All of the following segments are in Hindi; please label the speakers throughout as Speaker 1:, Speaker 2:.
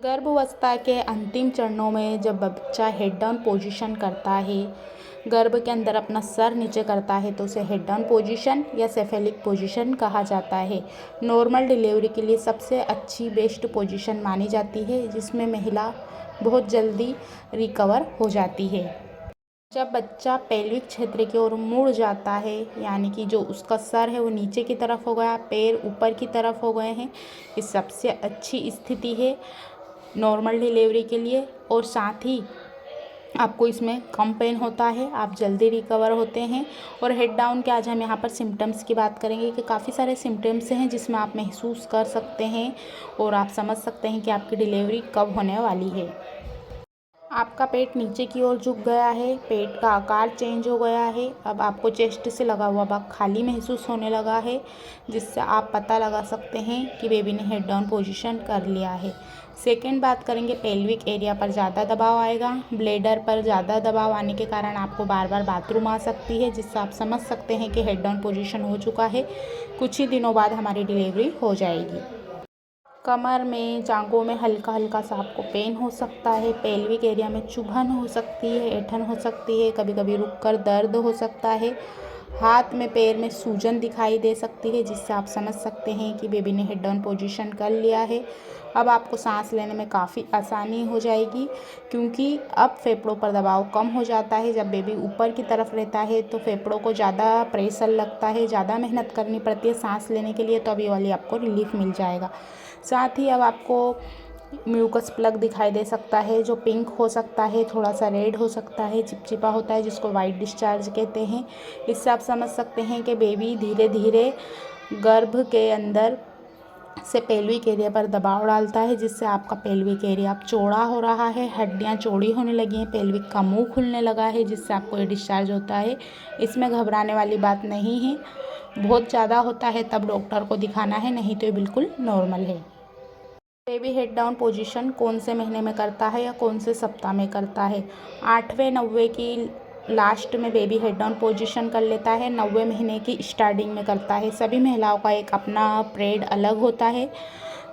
Speaker 1: गर्भावस्था के अंतिम चरणों में जब बच्चा हेड डाउन पोजीशन करता है, गर्भ के अंदर अपना सर नीचे करता है, तो उसे हेड डाउन पोजीशन या सेफेलिक पोजीशन कहा जाता है। नॉर्मल डिलीवरी के लिए सबसे अच्छी बेस्ट पोजीशन मानी जाती है, जिसमें महिला बहुत जल्दी रिकवर हो जाती है। जब बच्चा पेल्विक क्षेत्र की ओर मुड़ जाता है, यानी कि जो उसका सर है वो नीचे की तरफ हो गया, पैर ऊपर की तरफ हो गए हैं, ये सबसे अच्छी स्थिति है नॉर्मल डिलीवरी के लिए। और साथ ही आपको इसमें कम पेन होता है, आप जल्दी रिकवर होते हैं। और हेड डाउन के आज हम यहाँ पर सिम्टम्स की बात करेंगे कि काफ़ी सारे सिम्टम्स हैं जिसमें आप महसूस कर सकते हैं और आप समझ सकते हैं कि आपकी डिलीवरी कब होने वाली है। आपका पेट नीचे की ओर झुक गया है, पेट का आकार चेंज हो गया है, अब आपको चेस्ट से लगा हुआ भाग खाली महसूस होने लगा है, जिससे आप पता लगा सकते हैं कि बेबी ने हेड डाउन पोजीशन कर लिया है। सेकेंड बात करेंगे, पेल्विक एरिया पर ज़्यादा दबाव आएगा, ब्लेडर पर ज़्यादा दबाव आने के कारण आपको बार बार बाथरूम आ सकती है, जिससे आप समझ सकते हैं कि हेड डाउन पोजीशन हो चुका है, कुछ ही दिनों बाद हमारी डिलीवरी हो जाएगी। कमर में, जांघों में हल्का हल्का सा आपको पेन हो सकता है, पेल्विक एरिया में चुभन हो सकती है, ऐंठन हो सकती है, कभी कभी रुककर दर्द हो सकता है, हाथ में पैर में सूजन दिखाई दे सकती है, जिससे आप समझ सकते हैं कि बेबी ने हेड डाउन पोजीशन कर लिया है। अब आपको सांस लेने में काफ़ी आसानी हो जाएगी, क्योंकि अब फेफड़ों पर दबाव कम हो जाता है। जब बेबी ऊपर की तरफ रहता है तो फेफड़ों को ज़्यादा प्रेशर लगता है, ज़्यादा मेहनत करनी पड़ती है सांस लेने के लिए, तो अभी वाली आपको रिलीफ मिल जाएगा। साथ ही अब आपको म्यूकस प्लग दिखाई दे सकता है, जो पिंक हो सकता है, थोड़ा सा रेड हो सकता है, चिपचिपा होता है, जिसको वाइट डिस्चार्ज कहते हैं। इससे आप समझ सकते हैं कि बेबी धीरे धीरे गर्भ के अंदर से पेल्विक एरिया पर दबाव डालता है, जिससे आपका पेल्विक एरिया अब चौड़ा हो रहा है, हड्डियां चौड़ी होने लगी हैं, पेल्विक का मुंह खुलने लगा है, जिससे आपको ये डिस्चार्ज होता है। इसमें घबराने वाली बात नहीं है, बहुत ज़्यादा होता है तब डॉक्टर को दिखाना है, नहीं तो ये बिल्कुल नॉर्मल है। बेबी हेड डाउन पोजीशन कौन से महीने में करता है या कौन से सप्ताह में करता है? 8वें 9वें की लास्ट में बेबी हेड डाउन पोजीशन कर लेता है, 9वें महीने की स्टार्टिंग में करता है। सभी महिलाओं का एक अपना पीरियड अलग होता है।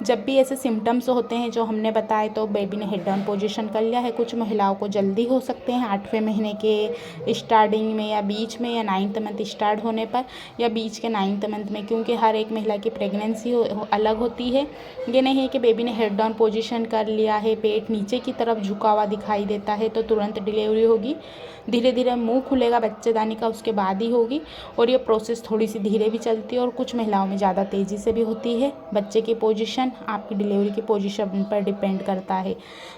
Speaker 1: जब भी ऐसे सिम्टम्स होते हैं जो हमने बताए, तो बेबी ने हेड डाउन पोजीशन कर लिया है। कुछ महिलाओं को जल्दी हो सकते हैं 8वें महीने के स्टार्टिंग में, या बीच में, या 9th मंथ स्टार्ट होने पर, या बीच के 9th मंथ में, क्योंकि हर एक महिला की प्रेगनेंसी अलग होती है। ये नहीं है कि बेबी ने हेड डाउन पोजीशन कर लिया है, पेट नीचे की तरफ झुका हुआ दिखाई देता है तो तुरंत डिलीवरी होगी। धीरे धीरे मुंह खुलेगा बच्चेदानी का, उसके बाद ही होगी। और ये प्रोसेस थोड़ी सी धीरे भी चलती है और कुछ महिलाओं में ज़्यादा तेज़ी से भी होती है। बच्चे की पोजीशन आपकी डिलीवरी की पोजीशन पर डिपेंड करता है।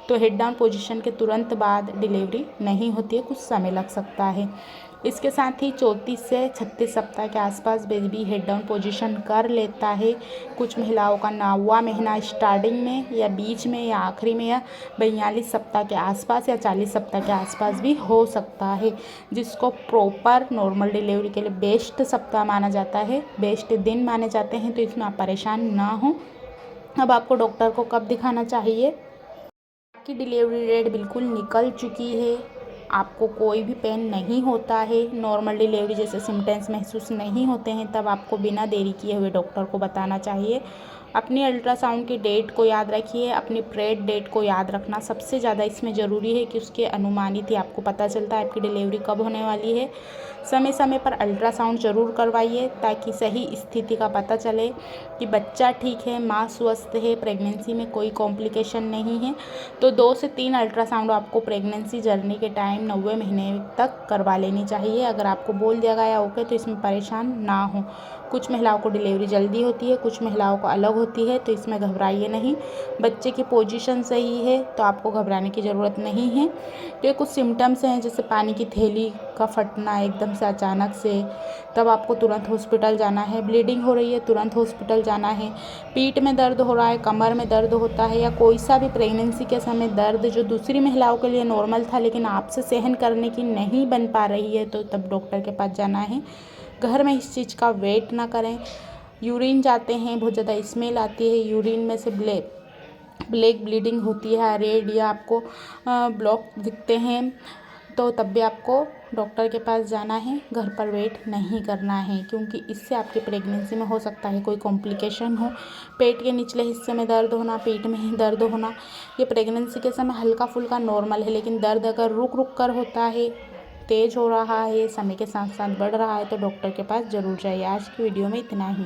Speaker 1: तो हेड डाउन पोजीशन के तुरंत बाद डिलीवरी नहीं होती है, कुछ समय लग सकता है। इसके साथ ही 34 से 36 सप्ताह के आसपास बेबी हेड डाउन पोजीशन कर लेता है। कुछ महिलाओं का 9वां महीना स्टार्टिंग में, या बीच में, या आखिरी में, या 42 सप्ताह के आसपास, या 40 सप्ताह के आसपास भी हो सकता है, जिसको प्रॉपर नॉर्मल डिलीवरी के लिए बेस्ट सप्ताह माना जाता है, बेस्ट दिन माने जाते हैं। तो इसमें आप परेशान ना हो। अब आपको डॉक्टर को कब दिखाना चाहिए? आपकी डिलीवरी डेट बिल्कुल निकल चुकी है, आपको कोई भी पेन नहीं होता है, नॉर्मल डिलीवरी जैसे सिम्टम्स महसूस नहीं होते हैं, तब आपको बिना देरी किए हुए डॉक्टर को बताना चाहिए। अपनी अल्ट्रासाउंड की डेट को याद रखिए, अपनी पीरियड डेट को याद रखना सबसे ज़्यादा इसमें ज़रूरी है, कि उसके अनुमानित ही आपको पता चलता है आपकी डिलीवरी कब होने वाली है। समय समय पर अल्ट्रासाउंड ज़रूर करवाइए, ताकि सही स्थिति का पता चले कि बच्चा ठीक है, माँ स्वस्थ है, प्रेगनेंसी में कोई कॉम्प्लिकेशन नहीं है। तो 2 से 3 अल्ट्रासाउंड आपको प्रेगनेंसी जर्नी के टाइम 9वें महीने तक करवा लेनी चाहिए। अगर आपको बोल दिया गया ओके, तो इसमें परेशान ना हो। कुछ महिलाओं को डिलीवरी जल्दी होती है, कुछ महिलाओं को अलग होती है, तो इसमें घबराइए नहीं। बच्चे की पोजीशन सही है तो आपको घबराने की ज़रूरत नहीं है। तो ये कुछ सिम्टम्स हैं, जैसे पानी की थैली का फटना एकदम से अचानक से, तब आपको तुरंत हॉस्पिटल जाना है। ब्लीडिंग हो रही है, तुरंत हॉस्पिटल जाना है। पीठ में दर्द हो रहा है, कमर में दर्द होता है, या कोई सा भी प्रेगनेंसी के समय दर्द जो दूसरी महिलाओं के लिए नॉर्मल था लेकिन आपसे सहन करने की नहीं बन पा रही है, तो तब डॉक्टर के पास जाना है। घर में इस चीज़ का वेट ना करें। यूरिन जाते हैं, बहुत ज़्यादा स्मेल आती है, यूरिन में से ब्लैक ब्लीडिंग होती है, रेड, या आपको ब्लॉक दिखते हैं, तो तब भी आपको डॉक्टर के पास जाना है, घर पर वेट नहीं करना है, क्योंकि इससे आपकी प्रेगनेंसी में हो सकता है कोई कॉम्प्लिकेशन हो। पेट के निचले हिस्से में दर्द होना, पेट में दर्द होना, ये प्रेगनेंसी के समय हल्का फुल्का नॉर्मल है, लेकिन दर्द अगर रुक रुक कर होता है, तेज़ हो रहा है, समय के साथ साथ बढ़ रहा है, तो डॉक्टर के पास ज़रूर जाइए। आज की वीडियो में इतना ही।